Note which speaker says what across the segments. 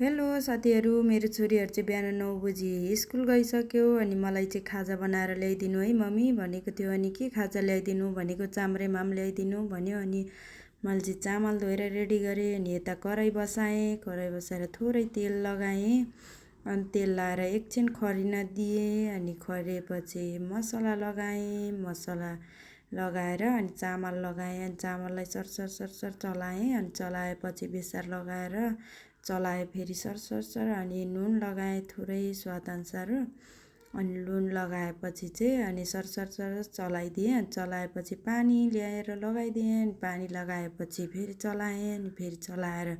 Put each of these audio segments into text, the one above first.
Speaker 1: Hello साथीहरू, मेरो छोरीहरू चाहिँ बिहान 9 बजी स्कुल गइसक्यो। अनि मलाई चाहिँ खाजा बनाएर ल्याइदिनु है मम्मी भनेको थियो। अनि के खाजा ल्याइदिनु भनेको, चाम्रे माम ल्याइदिनु भन्यो। अनि मैले चाहिँ चामल धोएर रेडी गरेँ। अनि यता कराई बसाएँ, कराई बसाएर थोरै तेल लगाएँ। अनि तेल लगाएर एकछिन खरिन दिएँ। अनि खरिएपछि मसला लगाएँ, मसला लगाएर अनि चामल लगाएँ। अनि चामललाई सरसर सरसर चलाएँ। अनि चलाएपछि बेसार लगाएर चलाएँ, फेरि सरसर अनि नुन लगाएँ थोरै स्वादअनुसार। अनि नुन लगाएपछि चाहिँ अनि सरसर चलाइदिएँ। अनि चलाएपछि पानी ल्याएर लगाइदिएँ। अनि पानी लगाएपछि फेरि चलाएँ। अनि फेरि चलाएर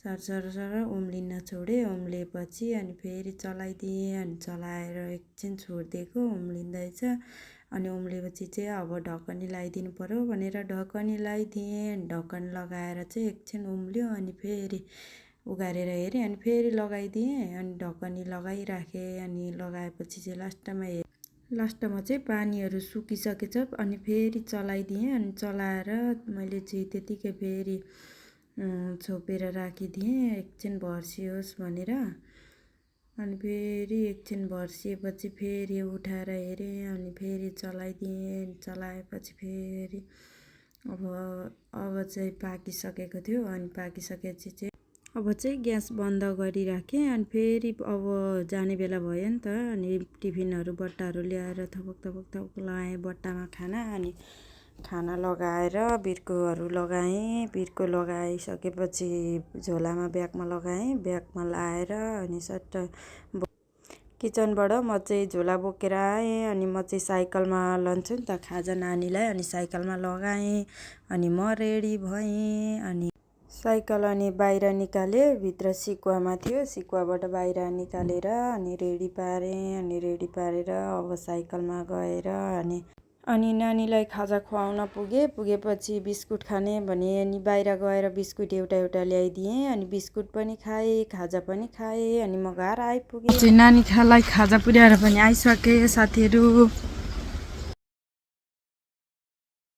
Speaker 1: सरसर उम्लिन छोडेँ। उम्लिएपछि अनि फेरि चलाइदिएँ। अनि चलाएर एकछिन छोडिदिएको, उम्लिँदैछ। अनि उम्लिएपछि चाहिँ अब ढकनी लगाइदिनु पर्यो भनेर ढकनी लगाइदिएँ। अनि ढक्कन लगाएर चाहिँ एकछिन उम्ल्यो। अनि फेरि उघारेर हेरेँ, अनि फेरि लगाइदिएँ। अनि ढकनी लगाइराखेँ। अनि लगाएपछि चाहिँ लास्टमा चाहिँ पानीहरू सुकिसकेछ। अनि फेरि चलाइदिएँ। अनि चलाएर मैले चाहिँ त्यतिकै फेरि छोपेर राखिदिएँ एकछिन भर्सियोस् भनेर। अनि फेरि एकछिन भर्सिएपछि फेरि उठाएर हेरेँ। अनि फेरि चलाइदिएँ। चलाएपछि फेरि अब चाहिँ पाकिसकेको थियो। अनि पाकिसकेपछि चाहिँ अब चाहिँ ग्यास बन्द गरिराखेँ। अनि फेरि अब जाने बेला भयो नि त। अनि टिफिनहरू बट्टाहरू ल्याएर थपक लगाएँ बट्टामा खाना। अनि खाना लगाएर बिर्कोहरू लगाएँ। बिर्को लगाइसकेपछि झोलामा ब्यागमा लगाएँ। ब्यागमा लाएर अनि सट्ट किचनबाट म चाहिँ झोला बोकेर आएँ। अनि म चाहिँ साइकलमा लान्छु नि त खाजा नानीलाई। अनि साइकलमा लगाएँ। अनि म रेडी भएँ। अनि साइकल अनि बाहिर निकालेँ, भित्र सिकुवामा थियो, सिकुवाबाट बाहिर निकालेर अनि रेडी पारेँ। अनि रेडी पारेर अब साइकलमा गएर अनि नानीलाई खाजा खुवाउन पुगेपछि बिस्कुट खाने भने अनि बाहिर गएर बिस्कुट एउटा ल्याइदिएँ। अनि बिस्कुट पनि खाएँ, खाजा पनि खाएँ। अनि म घर आइपुगेँ। नानीलाई खाजा पुर्याएर पनि आइसकेँ साथीहरू।